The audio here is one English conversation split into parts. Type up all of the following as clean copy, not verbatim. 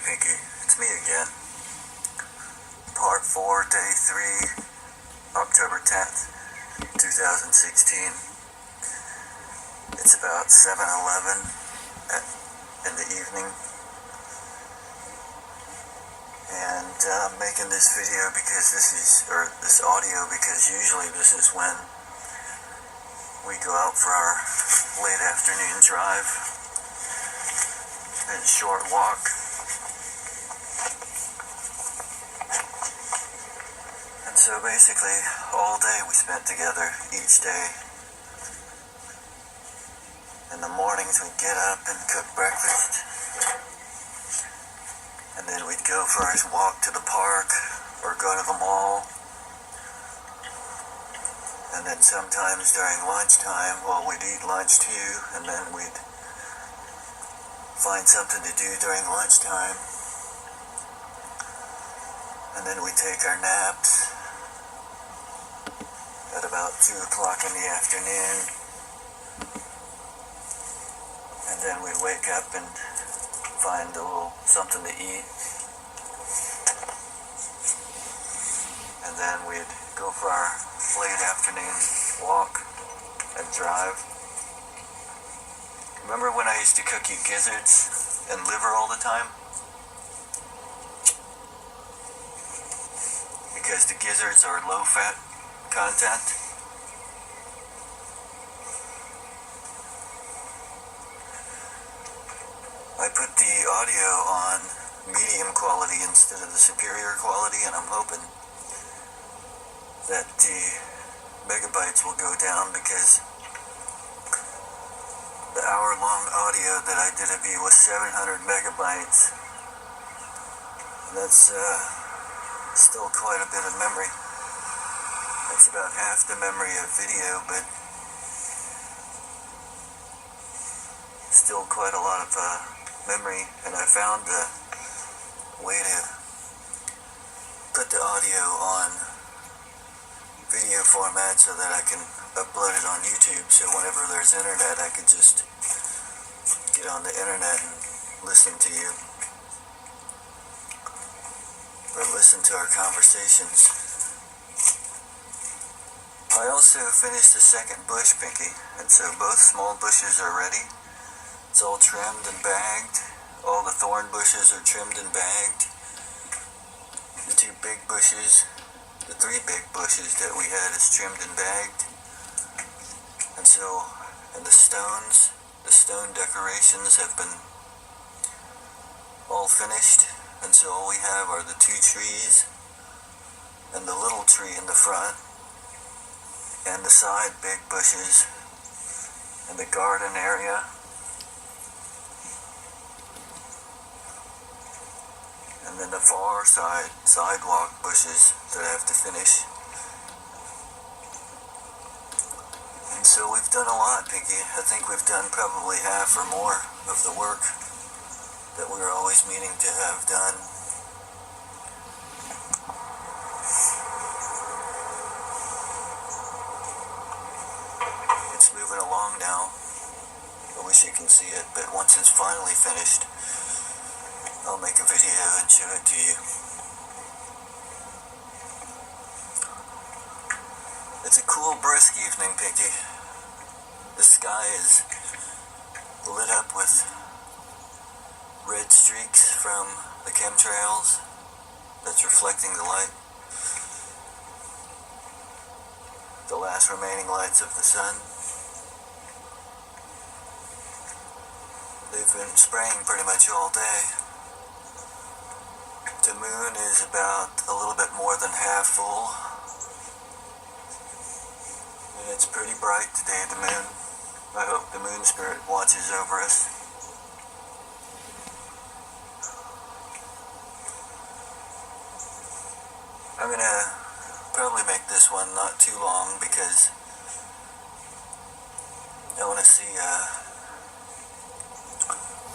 Pinky, it's me again. Part 4, Day 3, October 10th, 2016. It's about 7:11 in the evening, and I'm making this video because this audio because usually this is when we go out for our late afternoon drive and short walk. And so basically, all day we spent together each day. In the mornings we'd get up and cook breakfast, and then we'd go for a walk to the park or go to the mall. And then sometimes during lunchtime, we'd eat lunch too, and then we'd find something to do during lunchtime. And then we'd take our naps at about 2 o'clock in the afternoon. And then we'd wake up and find a little something to eat. And then we'd go for our late afternoon walk and drive. Remember when I used to cook you gizzards and liver all the time? Because the gizzards are low-fat content. I put the audio on medium quality instead of the superior quality, and I'm hoping that the megabytes will go down because the hour-long audio that I did of you was 700 megabytes. And that's still quite a bit of memory. That's about half the memory of video, but still quite a lot of memory. And I found a way to put the audio on video format so that I can upload it on YouTube, so whenever there's internet I could just get on the internet and listen to you or listen to our conversations. I also finished the second bush, Pinky, and so both small bushes are ready. It's all trimmed and bagged. All the thorn bushes are trimmed and bagged. The 2 big bushes, the 3 big bushes that we had is trimmed and bagged. And so, and the stone decorations have been all finished. And so all we have are the 2 trees and the little tree in the front and the side big bushes and the garden area. And then the far side sidewalk bushes that I have to finish. And so we've done a lot, Pinky. I think we've done probably half or more of the work that we were always meaning to have done. It's moving along now. I wish you can see it, but once it's finally finished, I'll make a video and show it to you. It's a cool, brisk evening, Pinky. The sky is lit up with red streaks from the chemtrails that's reflecting the light. The last remaining lights of the sun. They've been spraying pretty much all day. The moon is about a little bit more than half full. And it's pretty bright today, the moon. I hope the moon spirit watches over us. I'm gonna probably make this one not too long because I want to see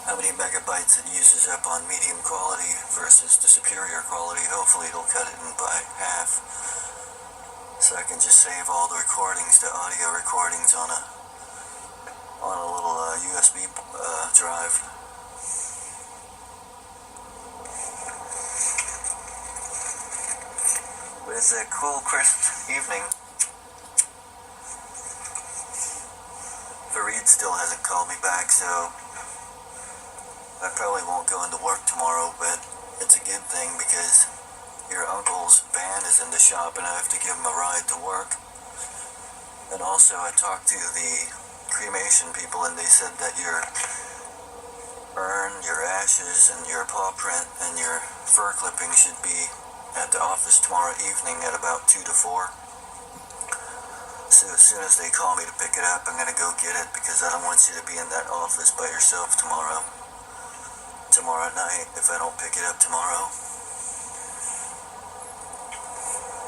how many megabytes it uses up on medium quality versus the superior quality. Hopefully it'll cut it in by half, so I can just save all the recordings, the audio recordings on a USB drive. It's a cool, crisp evening. Fareed still hasn't called me back, so I probably won't go into work tomorrow, but it's a good thing because your uncle's van is in the shop and I have to give him a ride to work. And also I talked to the cremation people and they said that your urn, your ashes, and your paw print and your fur clipping should be at the office tomorrow evening at about 2 to 4. So as soon as they call me to pick it up, I'm gonna go get it because I don't want you to be in that office by yourself tomorrow night if I don't pick it up tomorrow.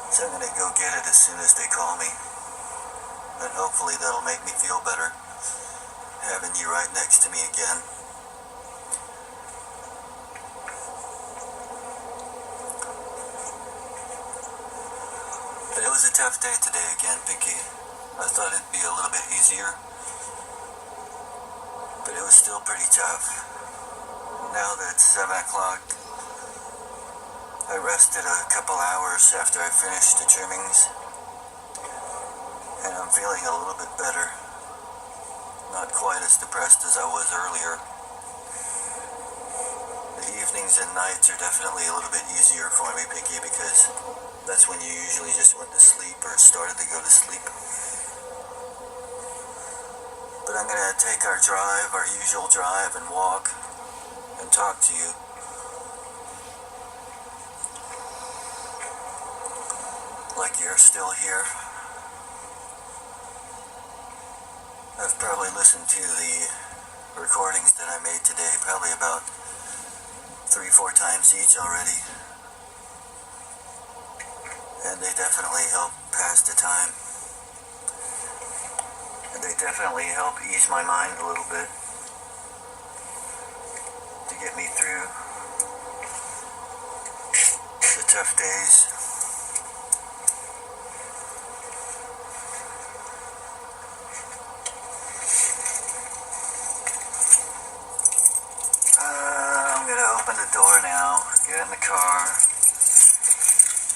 So I'm gonna go get it as soon as they call me. And hopefully that'll make me feel better, having you right next to me again. But it was a tough day today again, Pinky. I thought it'd be a little bit easier, but it was still pretty tough. Now that it's 7 o'clock, I rested a couple hours after I finished the trimmings, and I'm feeling a little bit better. Not quite as depressed as I was earlier. The evenings and nights are definitely a little bit easier for me, Pinky, because that's when you usually just went to sleep or started to go to sleep. But I'm gonna take our usual drive and walk and talk to you. Like you're still here. I've probably listened to the recordings that I made today probably about 3-4 times each already. And they definitely help pass the time. And they definitely help ease my mind a little bit to get me through the tough days. I'm gonna open the door now, get in the car,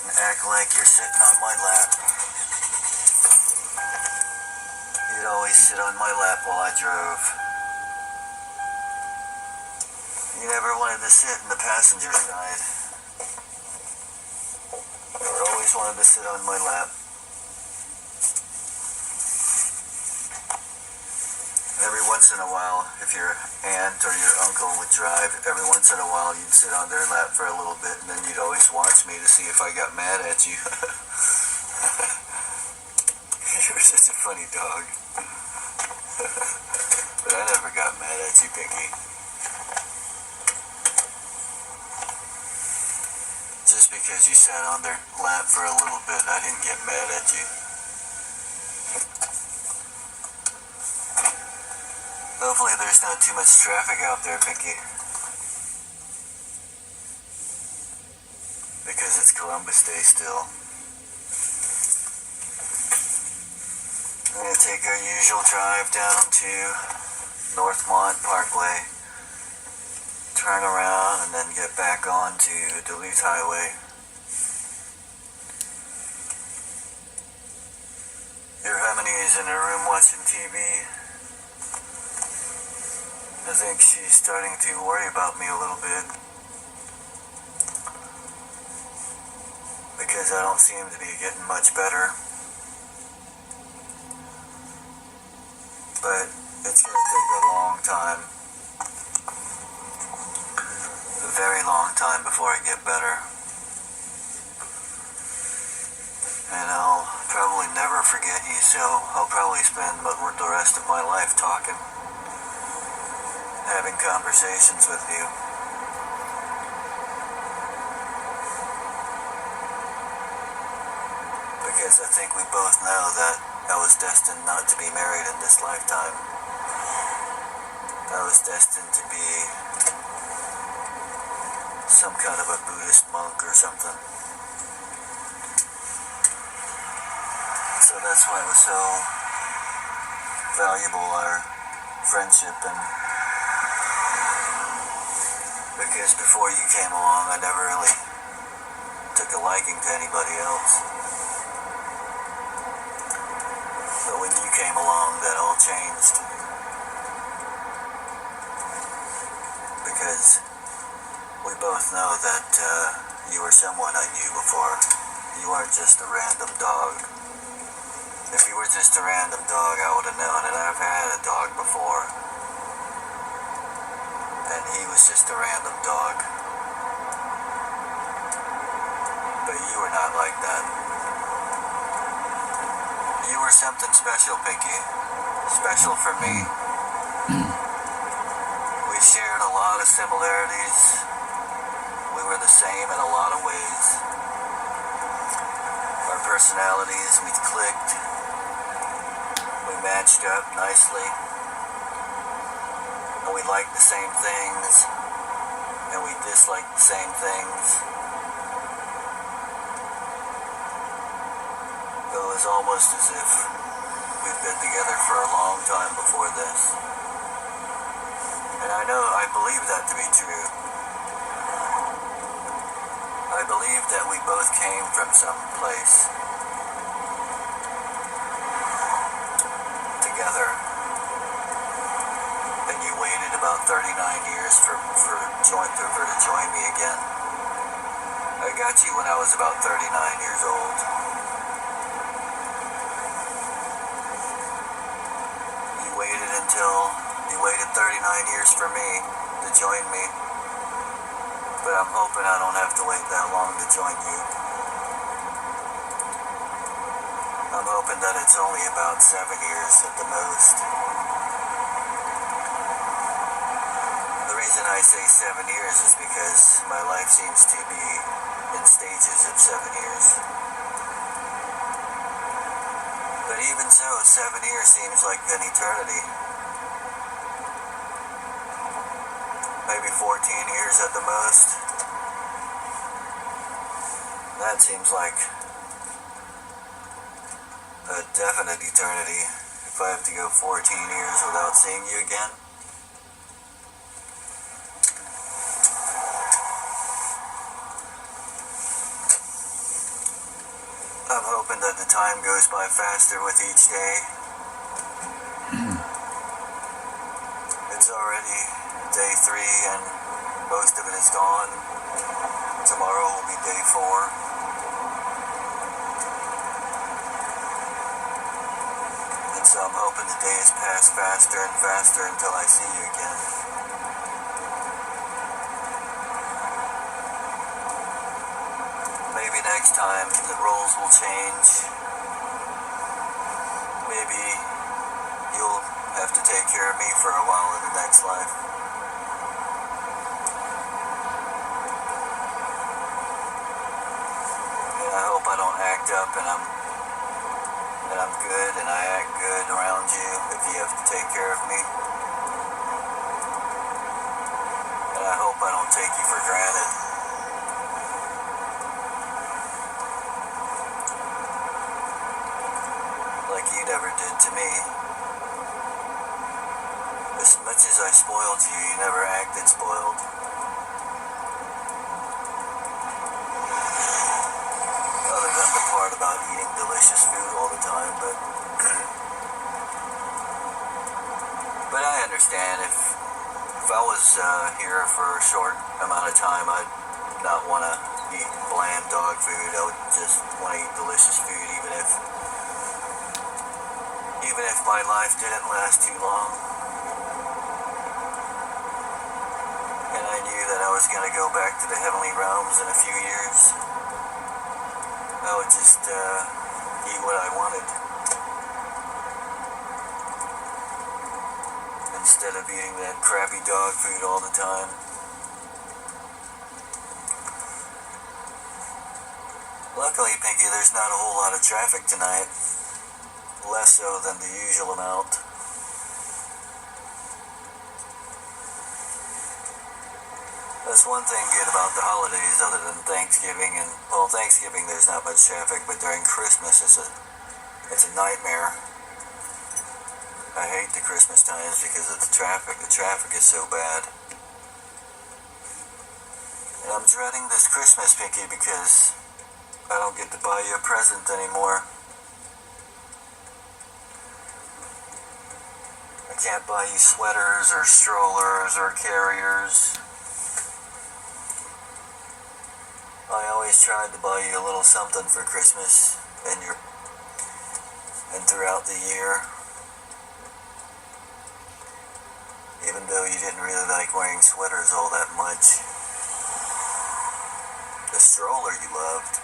and act like you're sitting on my lap. You'd always sit on my lap while I drove. You never wanted to sit in the passenger side. You always wanted to sit on my lap. Every once in a while, if your aunt or your uncle would drive, every once in a while you'd sit on their lap for a little bit and then you'd always watch me to see if I got mad at you. You're such a funny dog. But I never got mad at you, Pinky. Just because you sat on their lap for a little bit, I didn't get mad at you. Hopefully there's not too much traffic out there, Pinky. Because it's Columbus Day still. I'm going to take our usual drive down to Northmont Parkway, turn around, and then get back on to Duluth Highway. Your Harmony is in her room watching TV. I think she's starting to worry about me a little bit because I don't seem to be getting much better. But it's going to take a long time, a very long time before I get better. And I'll probably never forget you, so I'll probably spend the rest of my life talking, having conversations with you. Because I think we both know that I was destined not to be married in this lifetime. I was destined to be some kind of a Buddhist monk or something. So that's why it was so valuable, our friendship, and because before you came along, I never really took a liking to anybody else. came along, that all changed. Because we both know that you were someone I knew before. You weren't just a random dog. If you were just a random dog, I would have known it. I've had a dog before, and he was just a random dog. But you were not like that. You were something special, Pinky. Special for me. We shared a lot of similarities. We were the same in a lot of ways. Our personalities, we clicked. We matched up nicely. And we liked the same things. And we disliked the same things. It was almost as if we'd been together for a long time before this. And I believe that to be true. I believe that we both came from some place together. And you waited about 39 years for to join me again. I got you when I was about 39 years old. You waited 39 years for me to join me, but I'm hoping I don't have to wait that long to join you. I'm hoping that it's only about 7 years at the most. The reason I say 7 years is because my life seems to be in stages of 7 years. But even so, 7 years seems like an eternity. Maybe 14 years at the most. That seems like a definite eternity if I have to go 14 years without seeing you again. I'm hoping that the time goes by faster with each day. It's already day 3 and most of it is gone. Tomorrow will be day 4. And so I'm hoping the days pass faster and faster until I see you again. Maybe next time the roles will change. Maybe you'll have to take care of me for a while in the next life. And I hope I don't act up and I'm good and I act good around you if you have to take care of me. And I hope I don't take you for granted. Like you never did to me. As much as I spoiled you, you never acted spoiled. Other than the part about eating delicious food all the time, but I understand if I was here for a short amount of time, I'd not want to eat bland dog food. I would just want to eat delicious food, even if my life didn't last too long. And I knew that I was going to go back to the heavenly realms in a few years. I would just eat what I wanted. Instead of eating that crappy dog food all the time. Luckily, Pinky, there's not a whole lot of traffic tonight. Less so than the usual amount. That's one thing good about the holidays other than Thanksgiving. And, well, Thanksgiving there's not much traffic, but during Christmas it's a nightmare. I hate the Christmas times because of the traffic. The traffic is so bad. And I'm dreading this Christmas, Pinky, because I don't get to buy you a present anymore. can't buy you sweaters or strollers or carriers. I always tried to buy you a little something for Christmas and throughout the year. Even though you didn't really like wearing sweaters all that much. The stroller you loved.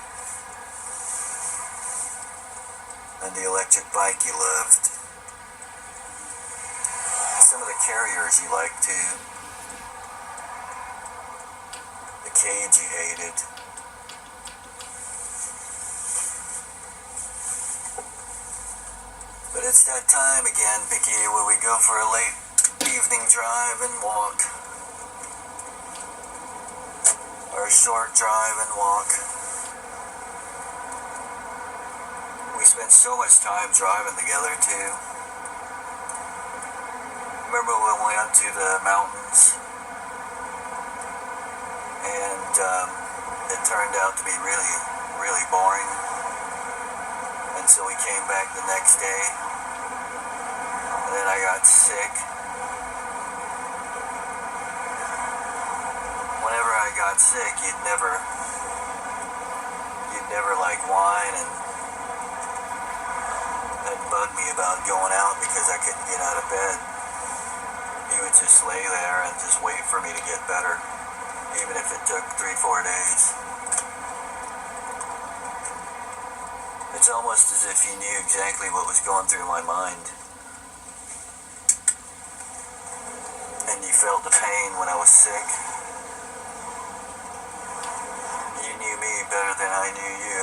And the electric bike you loved. Some of the carriers you liked too. The cage you hated. But it's that time again, Pinky, where we go for a late evening drive and walk. Or a short drive and walk. We spent so much time driving together too. Remember when we went to the mountains and it turned out to be really, really boring. And so we came back the next day. And then I got sick. Whenever I got sick, you'd never like whine and bug me about going out because I couldn't get out of bed. You would just lay there and just wait for me to get better, even if it took 3-4 days. It's almost as if you knew exactly what was going through my mind. And you felt the pain when I was sick. You knew me better than I knew you.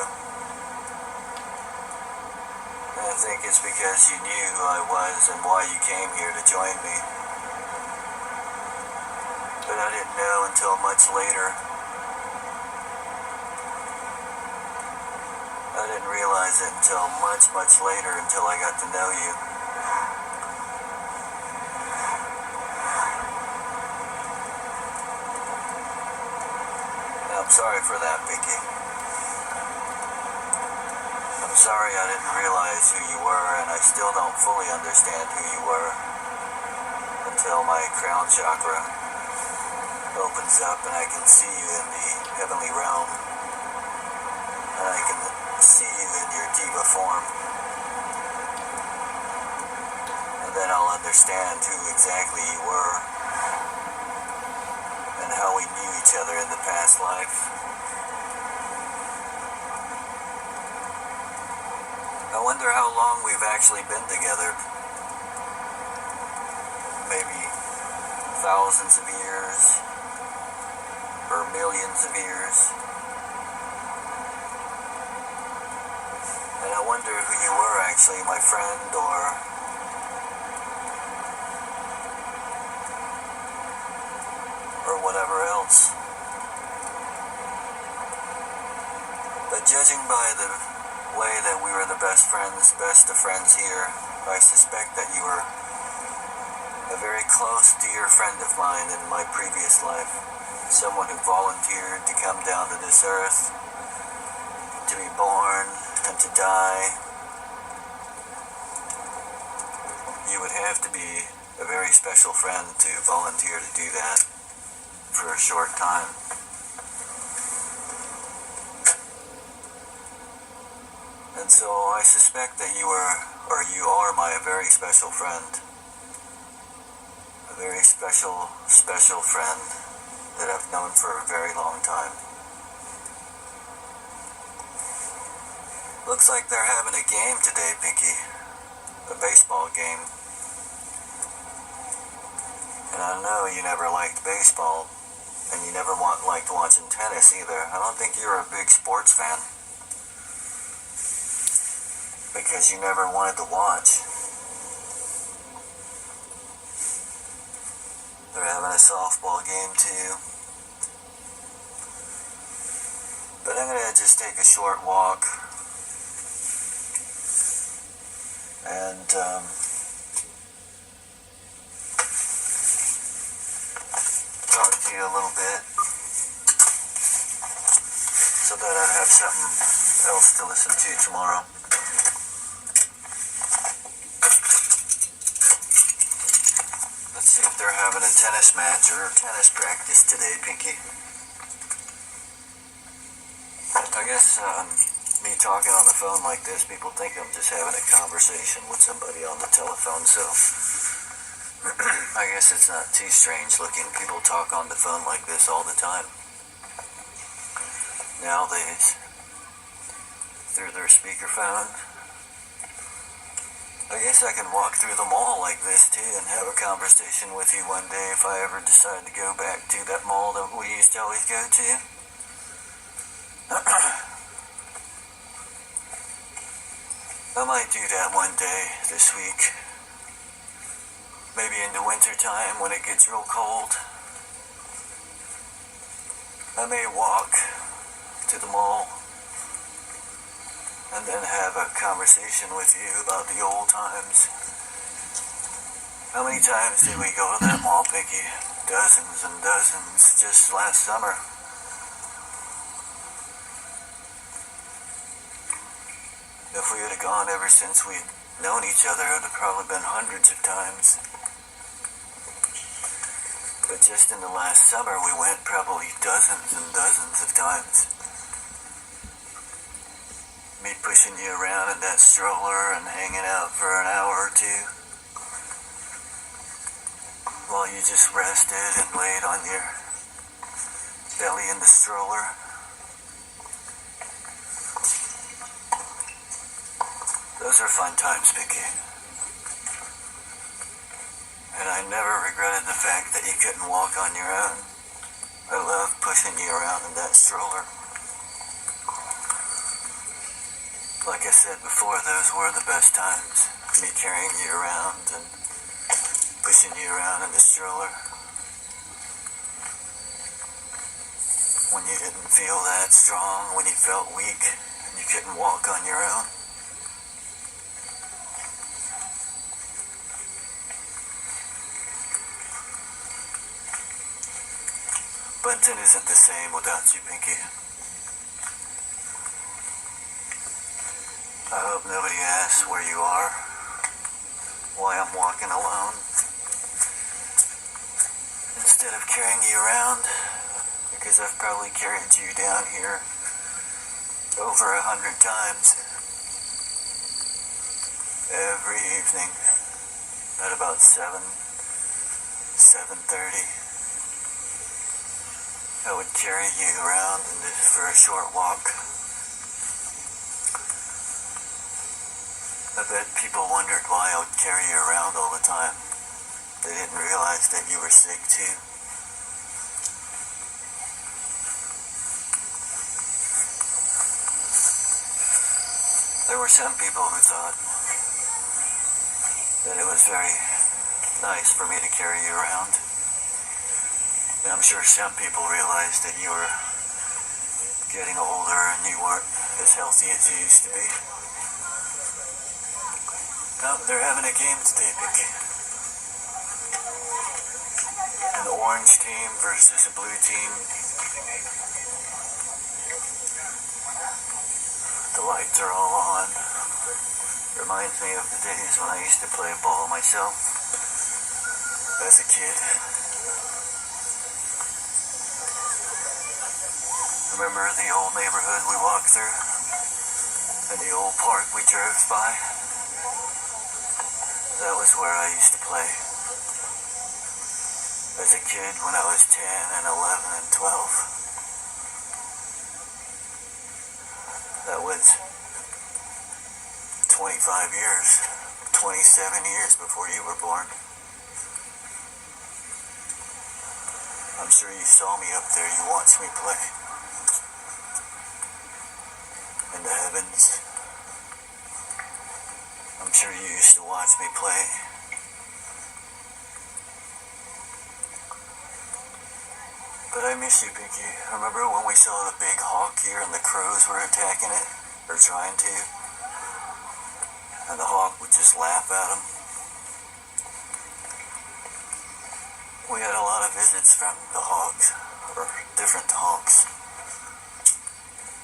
And I think it's because you knew who I was and why you came here to join me. But I didn't know until much later. I didn't realize it until much, much later, until I got to know you. And I'm sorry for that, Pinky. I'm sorry I didn't realize who you were, and I still don't fully understand who you were until my crown chakra opens up and I can see you in the heavenly realm. And I can see you in your diva form. And then I'll understand who exactly you were and how we knew each other in the past life. I wonder how long we've actually been together. Maybe thousands of years or millions of years. And I wonder who you were actually, my friend, or whatever else. But judging by the way that we were the best of friends here, I suspect that you were a very close, dear friend of mine in my previous life. Someone who volunteered to come down to this earth, to be born, and to die. You would have to be a very special friend to volunteer to do that for a short time. And so I suspect that you are my very special friend. A very special, special friend that I've known for a very long time. Looks like they're having a game today, Pinky. A baseball game. And I know you never liked baseball, and you never liked watching tennis either. I don't think you're a big sports fan, because you never wanted to watch. They're having a softball game too. But I'm gonna just take a short walk and talk to you a little bit so that I have something else to listen to tomorrow. See if they're having a tennis match or tennis practice today, Pinky. I guess me talking on the phone like this, people think I'm just having a conversation with somebody on the telephone, so I guess it's not too strange looking. People talk on the phone like this all the time nowadays through their speakerphone. I guess I can walk through the mall like this too and have a conversation with you one day if I ever decide to go back to that mall that we used to always go to. I might do that one day this week. Maybe in the winter time when it gets real cold. I may walk to the mall and then have a conversation with you about the old times. How many times did we go to that mall, Pinky? Dozens and dozens just last summer. If we had gone ever since we'd known each other, it would have probably been hundreds of times. But just in the last summer, we went probably dozens and dozens of times. Me pushing you around in that stroller and hanging out for an hour or two while you just rested and laid on your belly in the stroller. Those are fun times, Vicky. And I never regretted the fact that you couldn't walk on your own. I love pushing you around in that stroller. Like I said before, those were the best times. Me carrying you around and pushing you around in the stroller. When you didn't feel that strong, when you felt weak and you couldn't walk on your own. Bunton isn't the same without you, Pinky. I hope nobody asks where you are, why I'm walking alone. Instead of carrying you around, because I've probably carried you down here over 100 times. Every evening at about 7:30, I would carry you around for a short walk. I bet people wondered why I would carry you around all the time. They didn't realize that you were sick too. There were some people who thought that it was very nice for me to carry you around. And I'm sure some people realized that you were getting older and you weren't as healthy as you used to be. Now, they're having a game today, Vicky. An orange team versus a blue team. The lights are all on. Reminds me of the days when I used to play ball myself as a kid. Remember the old neighborhood we walked through? And the old park we drove by? That was where I used to play as a kid when I was 10 and 11 and 12. That was 25 years, 27 years before you were born. I'm sure you saw me up there, you watched me play in the heavens. I'm sure you used to watch me play. But I miss you, Pinky. Remember when we saw the big hawk here and the crows were attacking it? Or trying to? And the hawk would just laugh at them. We had a lot of visits from the hawks, or different hawks,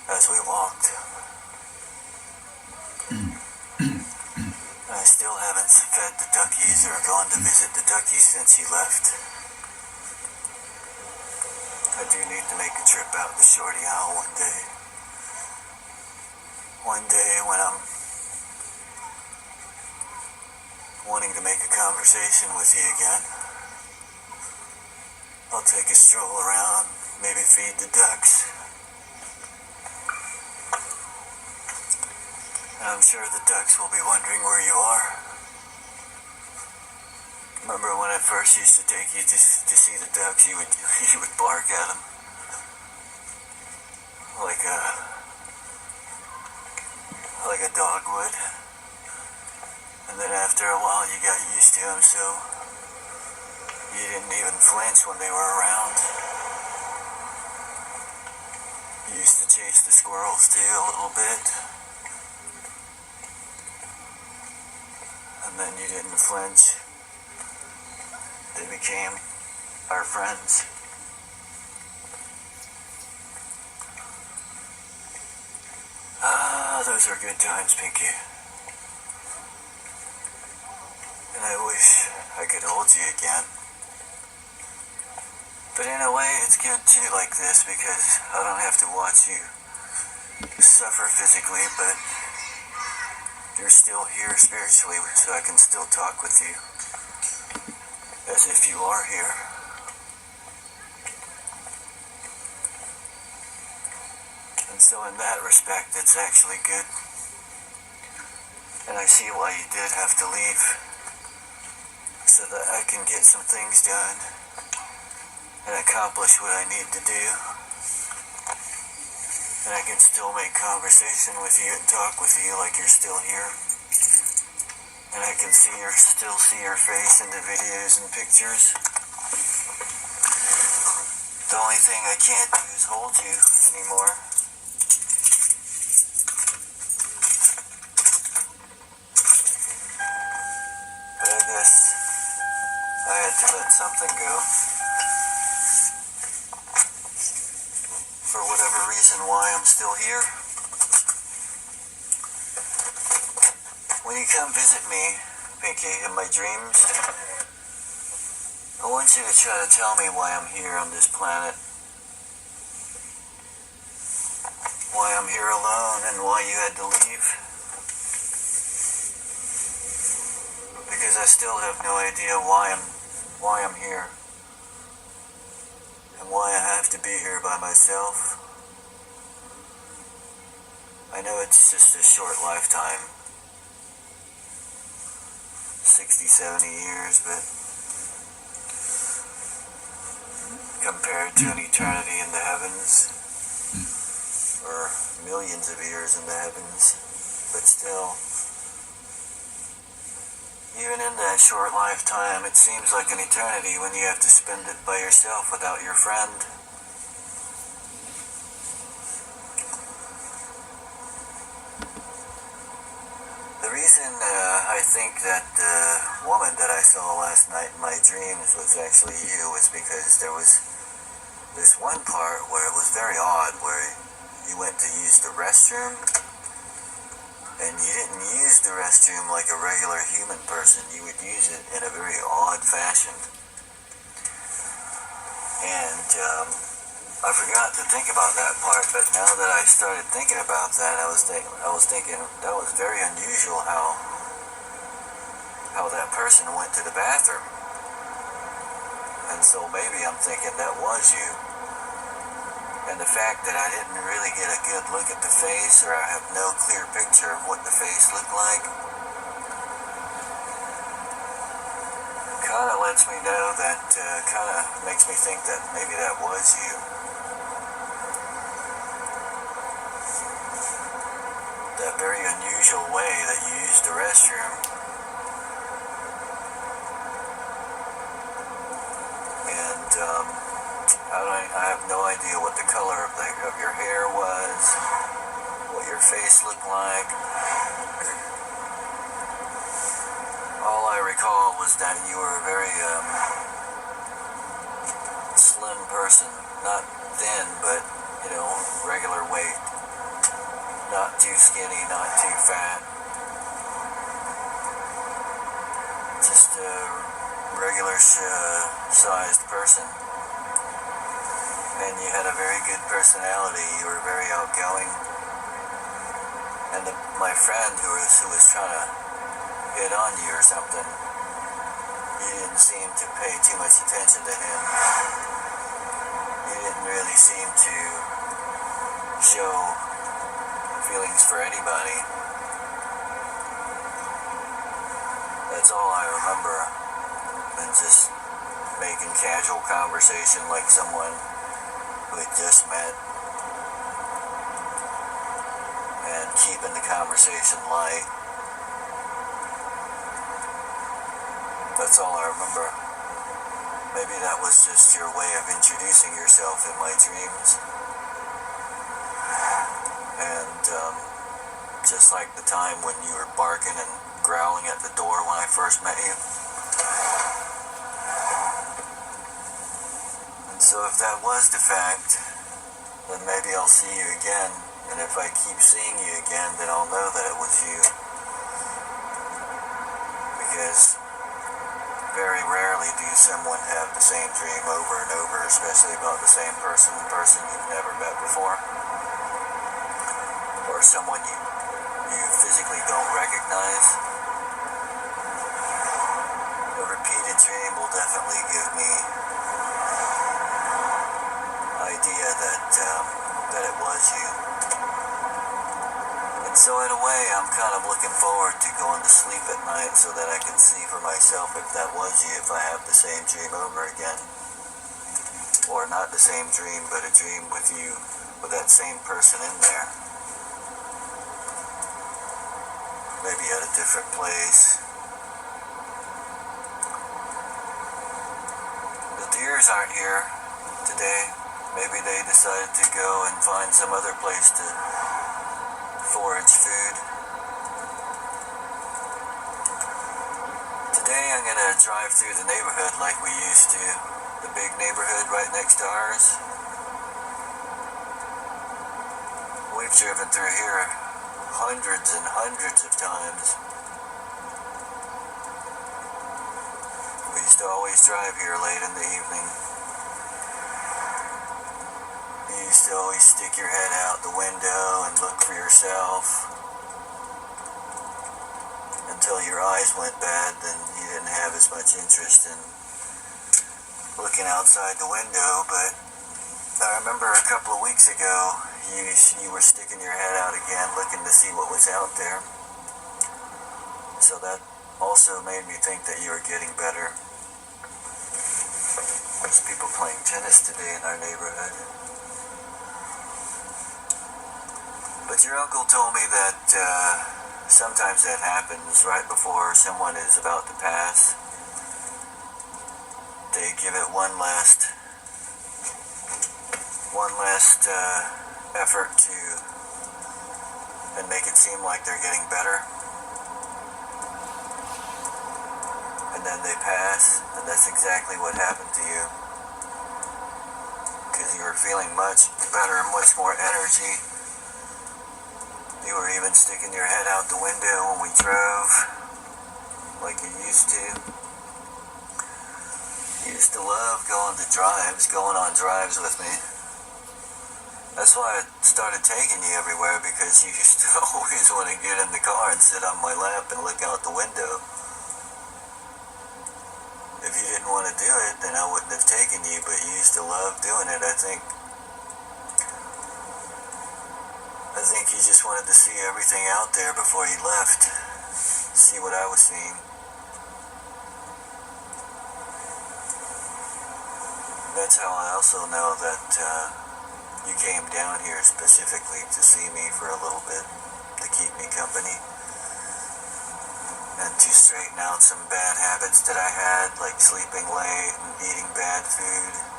as we walked. I still still haven't fed the duckies or gone to visit the duckies since he left. I do need to make a trip out to Shorty Owl one day. One day when I'm wanting to make a conversation with you again. I'll take a stroll around, maybe feed the ducks. And I'm sure the ducks will be wondering where you are. Remember when I first used to take you to see the ducks, you would bark at them like a dog would. And then after a while you got used to them, so you didn't even flinch when they were around. You used to chase the squirrels too a little bit. And then you didn't flinch. They became our friends. Those are good times, Pinky. And I wish I could hold you again. But in a way, it's good too like this because I don't have to watch you suffer physically, but you're still here spiritually, so I can still talk with you as if you are here. And so in that respect, it's actually good. And I see why you did have to leave, so that I can get some things done and accomplish what I need to do. And I can still make conversation with you and talk with you like you're still here. And I can still see your face in the videos and pictures. The only thing I can't do is hold you anymore. But I guess I had to let something go. For whatever reason why I'm still here. When you come visit me, Pinky, in my dreams, I want you to try to tell me why I'm here on this planet. Why I'm here alone and why you had to leave. Because I still have no idea why I'm here. And why I have to be here by myself. I know it's just a short lifetime. 60, 70 years, but compared to an eternity in the heavens, or millions of years in the heavens, but still, even in that short lifetime, it seems like an eternity when you have to spend it by yourself without your friend. The reason I think that the woman that I saw last night in my dreams was actually you was because there was this one part where it was very odd, where you went to use the restroom, and you didn't use the restroom like a regular human person. You would use it in a very odd fashion. And I forgot to think about that part, but now that I started thinking about that, I was thinking that was very unusual how that person went to the bathroom. And so maybe I'm thinking that was you. And the fact that I didn't really get a good look at the face, or I have no clear picture of what the face looked like, kind of lets me know that, kind of makes me think that maybe that was you. That very unusual way that you used the restroom. And I have no idea what the color of your hair was, what your face looked like. All I recall was that you were a very slim person, not thin, but regular weight. Not too skinny, not too fat. regular sized person. And you had a very good personality. You were very outgoing. And my friend who was trying to hit on you or something, you didn't seem to pay too much attention to him. You didn't really seem to show feelings for anybody. That's all I remember. And just making casual conversation like someone who had just met, and keeping the conversation light. That's all I remember. Maybe that was just your way of introducing yourself in my dreams. And just like the time when you were barking and growling at the door when I first met you. And so if that was the fact, then maybe I'll see you again. And if I keep seeing you again, then I'll know that it was you. Because very rarely do someone have the same dream over and over, especially about the same person you've never met before. Or someone you physically don't recognize. A repeated dream will definitely give me idea that it was you. And so in a way, I'm kind of looking forward to going to sleep at night so that I can see for myself if that was you, if I have the same dream over again. Or not the same dream, but a dream with you, with that same person in there. Maybe at a different place. The deers aren't here today. Maybe they decided to go and find some other place to forage food. Today I'm going to drive through the neighborhood like we used to. The big neighborhood right next to ours. We've driven through here hundreds and hundreds of times. We used to always drive here late in the evening. You used to always stick your head out the window and look for yourself. Until your eyes went bad, then you didn't have as much interest in looking outside the window. But I remember a couple of weeks ago, you were sticking your head out again, looking to see what was out there. So that also made me think that you were getting better. There's people playing tennis today in our neighborhood. But your uncle told me that sometimes that happens right before someone is about to pass. They give it one last effort to, and make it seem like they're getting better. And then they pass, and that's exactly what happened to you. Because you were feeling much better, much more energy. You were even sticking your head out the window when we drove, like you used to. You used to love going on drives with me. That's why I started taking you everywhere, because you used to always want to get in the car and sit on my lap and look out the window. If you didn't want to do it, then I wouldn't have taken you, but you used to love doing it. I think you just wanted to see everything out there before you left. See what I was seeing. That's how I also know that you came down here specifically to see me for a little bit, to keep me company, and to straighten out some bad habits that I had, like sleeping late and eating bad food.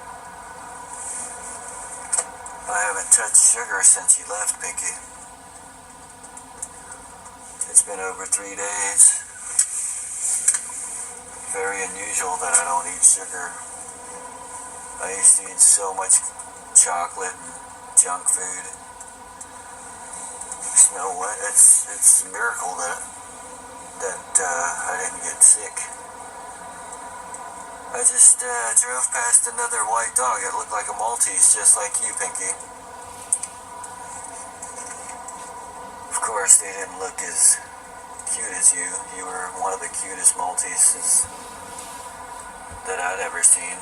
I haven't touched sugar since you left, Pinky. It's been over 3 days. Very unusual that I don't eat sugar. I used to eat so much chocolate and junk food. You know what? It's a miracle that I didn't get sick. I just drove past another white dog. It looked like a Maltese, just like you, Pinky. Of course, they didn't look as cute as you. You were one of the cutest Malteses that I'd ever seen.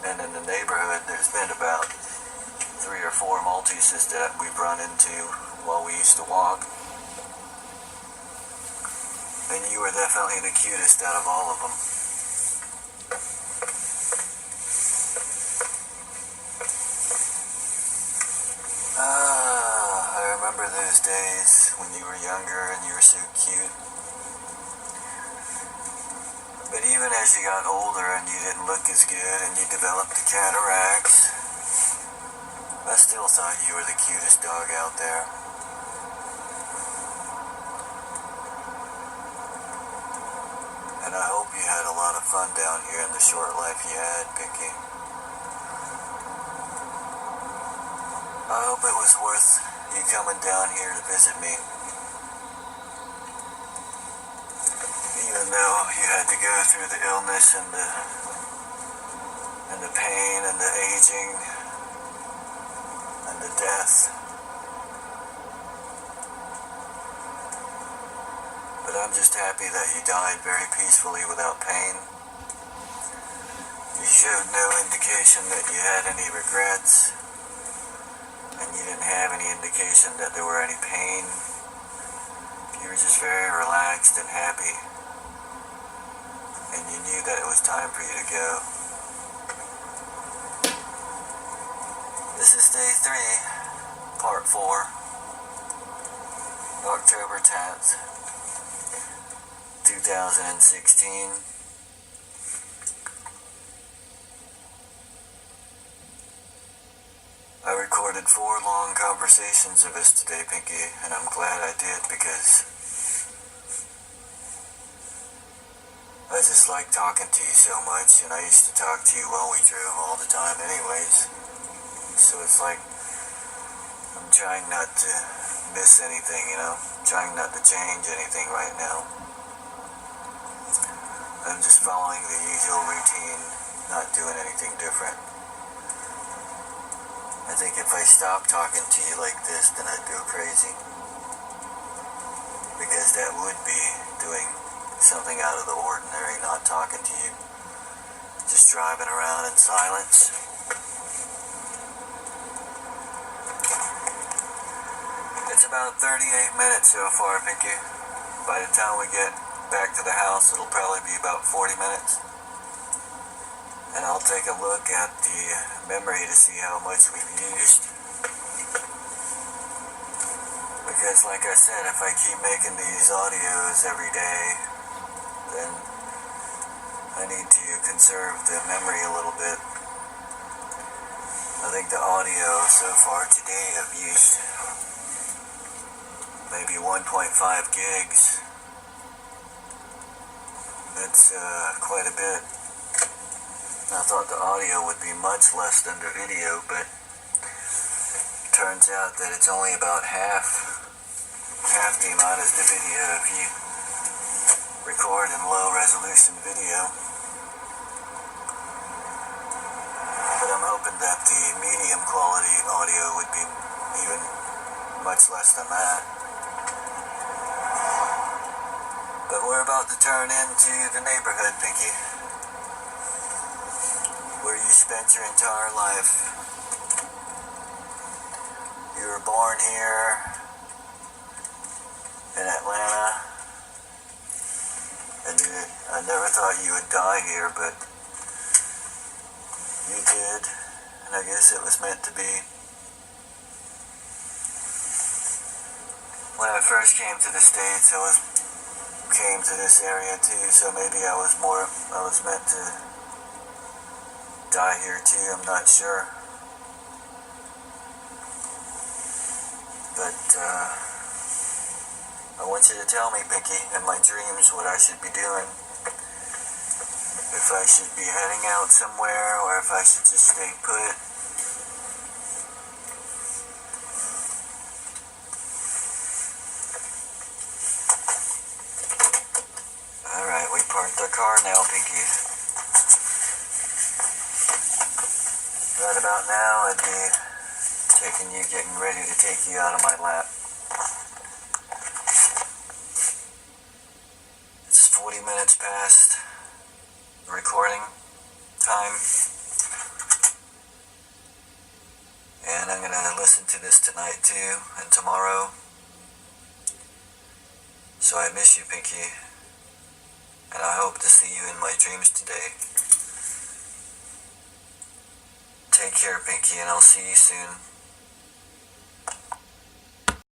And in the neighborhood, there's been about 3 or 4 Malteses that we've run into while we used to walk. And you were definitely the cutest out of all of them. I remember those days when you were younger and you were so cute. But even as you got older and you didn't look as good and you developed the cataracts, I still thought you were the cutest dog out there. And I hope you had a lot of fun down here in the short life you had, Pinky. I hope it was worth you coming down here to visit me. Even though you had to go through the illness and the pain and the aging and the death. But I'm just happy that you died very peacefully without pain. You showed no indication that you had any regrets. And you didn't have any indication that there were any pain. You were just very relaxed and happy. And you knew that it was time for you to go. This is day 3, part 4, October 10th, 2016. I recorded 4 long conversations of us today, Pinky, and I'm glad I did because I just like talking to you so much, and I used to talk to you while we drove all the time anyways. So it's like I'm trying not to miss anything, trying not to change anything right now. I'm just following the usual routine, not doing anything different. I think if I stopped talking to you like this, then I'd go crazy. Because that would be doing something out of the ordinary, not talking to you. Just driving around in silence. It's about 38 minutes so far, Pinky. By the time we get back to the house, it'll probably be about 40 minutes. And I'll take a look at the memory to see how much we've used. Because like I said, if I keep making these audios every day, then I need to conserve the memory a little bit. I think the audio so far today I've used maybe 1.5 gigs. That's quite a bit. I thought the audio would be much less than the video, but turns out that it's only about half the amount as the video if you record in low resolution video. But I'm hoping that the medium quality audio would be even much less than that. But we're about to turn into the neighborhood, Pinky, where you spent your entire life. You were born here in Atlanta, and I never thought you would die here, but you did, and I guess it was meant to be. When I first came to the States, I came to this area too, so maybe I was meant to die here too, I'm not sure. But I want you to tell me, Pinky, in my dreams what I should be doing. If I should be heading out somewhere, or if I should just stay put. Alright, we parked our car now, Pinky. Right about now, I'd be taking you, getting ready to take you out of my lap. It's 40 minutes past the recording time, and I'm gonna listen to this tonight too, and tomorrow. So I miss you, Pinky, and I hope to see you in my dreams today. Take care, Pinky, and I'll see you soon.